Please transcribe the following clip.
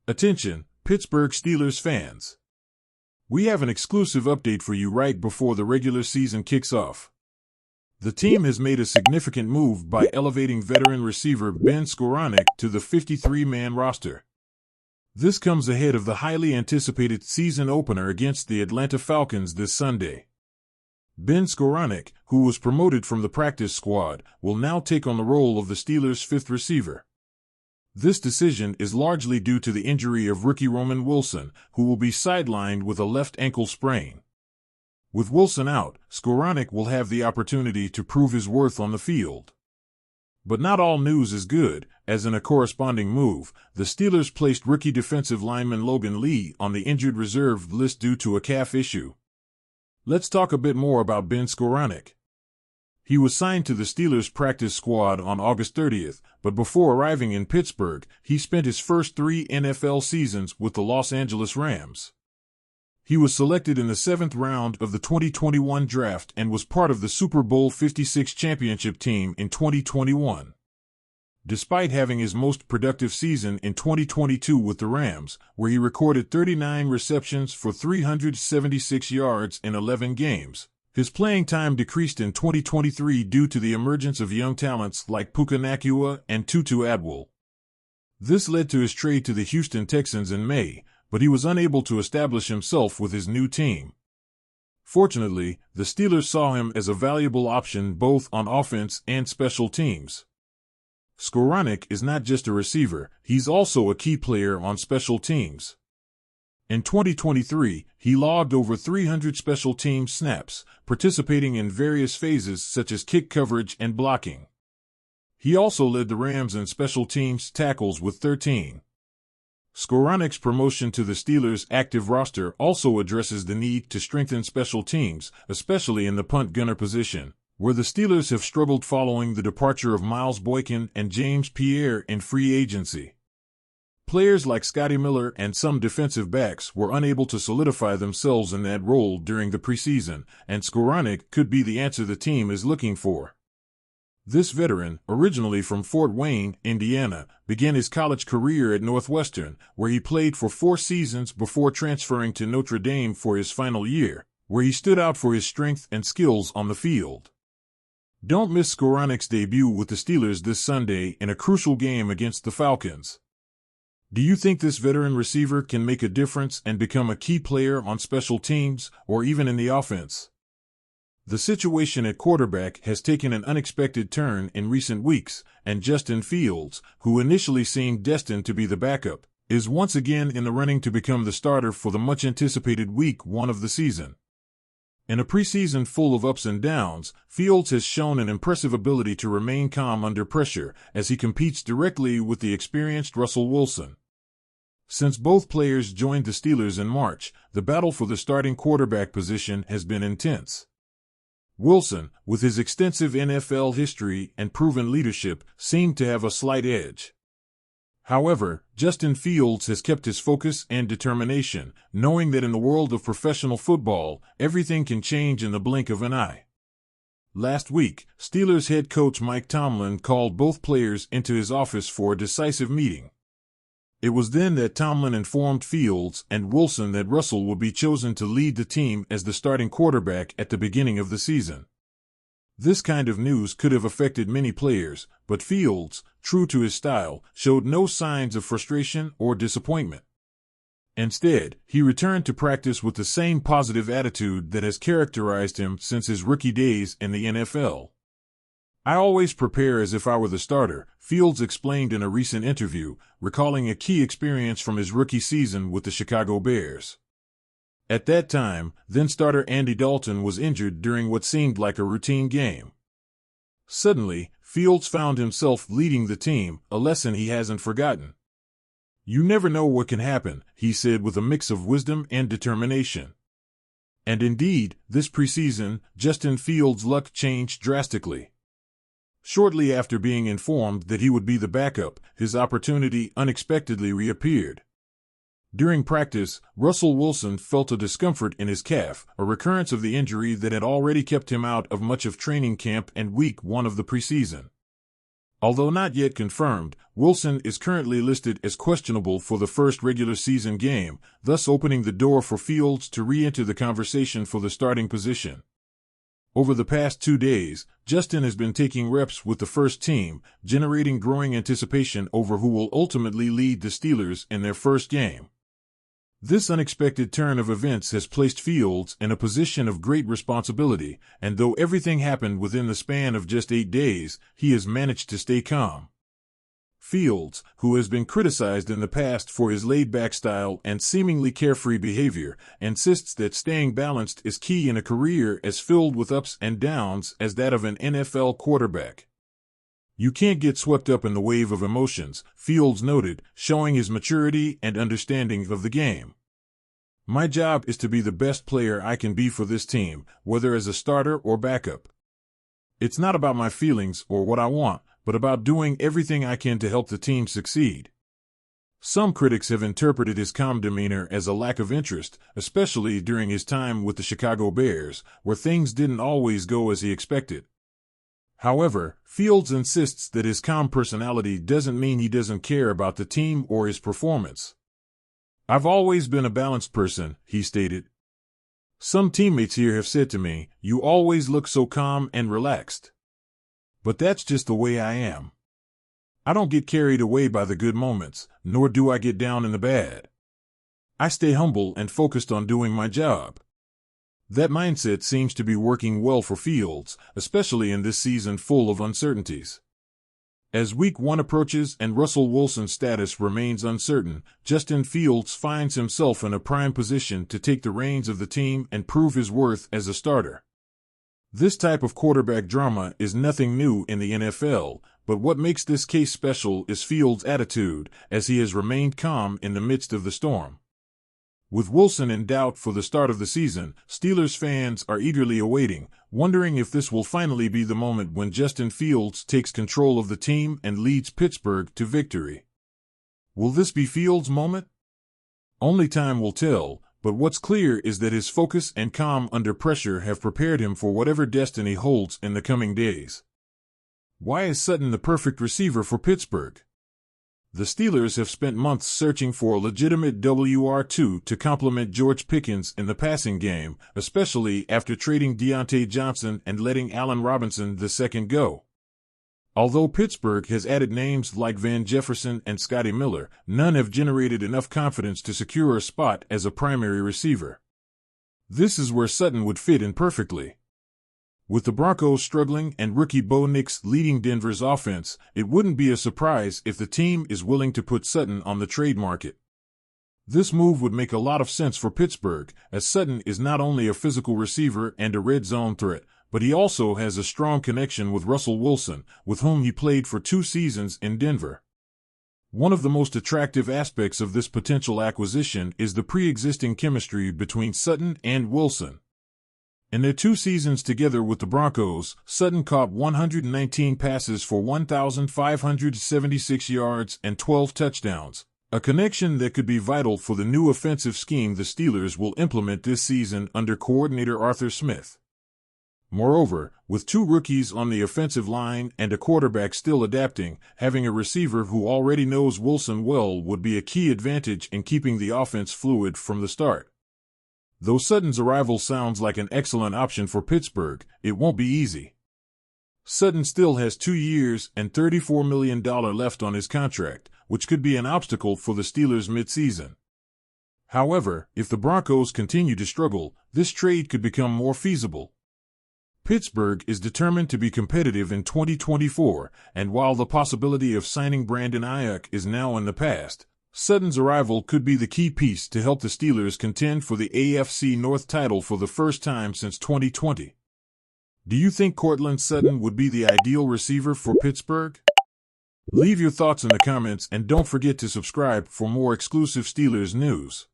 Attention, Pittsburgh Steelers fans. We have an exclusive update for you right before the regular season kicks off. The team has made a significant move by elevating veteran receiver Ben Skowronek to the 53-man roster. This comes ahead of the highly anticipated season opener against the Atlanta Falcons this Sunday. Ben Skowronek, who was promoted from the practice squad, will now take on the role of the Steelers' fifth receiver. This decision is largely due to the injury of rookie Roman Wilson, who will be sidelined with a left ankle sprain. With Wilson out, Skowronek will have the opportunity to prove his worth on the field. But not all news is good, as in a corresponding move, the Steelers placed rookie defensive lineman Logan Lee on the injured reserve list due to a calf issue. Let's talk a bit more about Ben Skowronek. He was signed to the Steelers practice squad on August 30th, but before arriving in Pittsburgh, he spent his first 3 NFL seasons with the Los Angeles Rams. He was selected in the 7th round of the 2021 draft and was part of the Super Bowl 56 championship team in 2021. Despite having his most productive season in 2022 with the Rams, where he recorded 39 receptions for 376 yards in 11 games, his playing time decreased in 2023 due to the emergence of young talents like Puka Nacua and Tutu Atwell. This led to his trade to the Houston Texans in May, but he was unable to establish himself with his new team. Fortunately, the Steelers saw him as a valuable option both on offense and special teams. Skowronek is not just a receiver, he's also a key player on special teams. In 2023, he logged over 300 special teams snaps, participating in various phases such as kick coverage and blocking. He also led the Rams in special teams tackles with 13. Skowronek's promotion to the Steelers' active roster also addresses the need to strengthen special teams, especially in the punt gunner position, where the Steelers have struggled following the departure of Miles Boykin and James Pierre in free agency. Players like Scotty Miller and some defensive backs were unable to solidify themselves in that role during the preseason, and Skowronek could be the answer the team is looking for. This veteran, originally from Fort Wayne, Indiana, began his college career at Northwestern, where he played for 4 seasons before transferring to Notre Dame for his final year, where he stood out for his strength and skills on the field. Don't miss Skowronek's debut with the Steelers this Sunday in a crucial game against the Falcons. Do you think this veteran receiver can make a difference and become a key player on special teams or even in the offense? The situation at quarterback has taken an unexpected turn in recent weeks, and Justin Fields, who initially seemed destined to be the backup, is once again in the running to become the starter for the much-anticipated Week 1 of the season. In a preseason full of ups and downs, Fields has shown an impressive ability to remain calm under pressure as he competes directly with the experienced Russell Wilson. Since both players joined the Steelers in March, the battle for the starting quarterback position has been intense. Wilson, with his extensive NFL history and proven leadership, seemed to have a slight edge. However, Justin Fields has kept his focus and determination, knowing that in the world of professional football, everything can change in the blink of an eye. Last week, Steelers head coach Mike Tomlin called both players into his office for a decisive meeting. It was then that Tomlin informed Fields and Wilson that Russell would be chosen to lead the team as the starting quarterback at the beginning of the season. This kind of news could have affected many players, but Fields, true to his style, showed no signs of frustration or disappointment. Instead, he returned to practice with the same positive attitude that has characterized him since his rookie days in the NFL. "I always prepare as if I were the starter," Fields explained in a recent interview, recalling a key experience from his rookie season with the Chicago Bears. At that time, then-starter Andy Dalton was injured during what seemed like a routine game. Suddenly, Fields found himself leading the team, a lesson he hasn't forgotten. "You never know what can happen," he said with a mix of wisdom and determination. And indeed, this preseason, Justin Fields' luck changed drastically. Shortly after being informed that he would be the backup, his opportunity unexpectedly reappeared. During practice, Russell Wilson felt a discomfort in his calf, a recurrence of the injury that had already kept him out of much of training camp and Week 1 of the preseason. Although not yet confirmed, Wilson is currently listed as questionable for the first regular season game, thus opening the door for Fields to re-enter the conversation for the starting position. Over the past 2 days, Justin has been taking reps with the first team, generating growing anticipation over who will ultimately lead the Steelers in their first game. This unexpected turn of events has placed Fields in a position of great responsibility, and though everything happened within the span of just 8 days, he has managed to stay calm. Fields, who has been criticized in the past for his laid-back style and seemingly carefree behavior, insists that staying balanced is key in a career as filled with ups and downs as that of an NFL quarterback. "You can't get swept up in the wave of emotions," Fields noted, showing his maturity and understanding of the game. "My job is to be the best player I can be for this team, whether as a starter or backup. It's not about my feelings or what I want, but about doing everything I can to help the team succeed." Some critics have interpreted his calm demeanor as a lack of interest, especially during his time with the Chicago Bears, where things didn't always go as he expected. However, Fields insists that his calm personality doesn't mean he doesn't care about the team or his performance. "I've always been a balanced person," he stated. "Some teammates here have said to me, 'You always look so calm and relaxed.' But that's just the way I am. I don't get carried away by the good moments, nor do I get down in the bad. I stay humble and focused on doing my job." That mindset seems to be working well for Fields, especially in this season full of uncertainties. As Week 1 approaches and Russell Wilson's status remains uncertain, Justin Fields finds himself in a prime position to take the reins of the team and prove his worth as a starter. This type of quarterback drama is nothing new in the NFL, but what makes this case special is Fields' attitude, as he has remained calm in the midst of the storm. With Wilson in doubt for the start of the season, Steelers fans are eagerly awaiting, wondering if this will finally be the moment when Justin Fields takes control of the team and leads Pittsburgh to victory. Will this be Fields' moment? Only time will tell, but what's clear is that his focus and calm under pressure have prepared him for whatever destiny holds in the coming days. Why is Sutton the perfect receiver for Pittsburgh? The Steelers have spent months searching for a legitimate WR2 to complement George Pickens in the passing game, especially after trading Deontay Johnson and letting Allen Robinson II go. Although Pittsburgh has added names like Van Jefferson and Scotty Miller, none have generated enough confidence to secure a spot as a primary receiver. This is where Sutton would fit in perfectly. With the Broncos struggling and rookie Bo Nix leading Denver's offense, it wouldn't be a surprise if the team is willing to put Sutton on the trade market. This move would make a lot of sense for Pittsburgh, as Sutton is not only a physical receiver and a red zone threat, but he also has a strong connection with Russell Wilson, with whom he played for 2 seasons in Denver. One of the most attractive aspects of this potential acquisition is the pre-existing chemistry between Sutton and Wilson. In their 2 seasons together with the Broncos, Sutton caught 119 passes for 1,576 yards and 12 touchdowns, a connection that could be vital for the new offensive scheme the Steelers will implement this season under coordinator Arthur Smith. Moreover, with 2 rookies on the offensive line and a quarterback still adapting, having a receiver who already knows Wilson well would be a key advantage in keeping the offense fluid from the start. Though Sutton's arrival sounds like an excellent option for Pittsburgh, it won't be easy. Sutton still has 2 years and $34 million left on his contract, which could be an obstacle for the Steelers mid-season. However, if the Broncos continue to struggle, this trade could become more feasible. Pittsburgh is determined to be competitive in 2024, and while the possibility of signing Brandon Ayuk is now in the past, Sutton's arrival could be the key piece to help the Steelers contend for the AFC North title for the first time since 2020. Do you think Courtland Sutton would be the ideal receiver for Pittsburgh? Leave your thoughts in the comments and don't forget to subscribe for more exclusive Steelers news.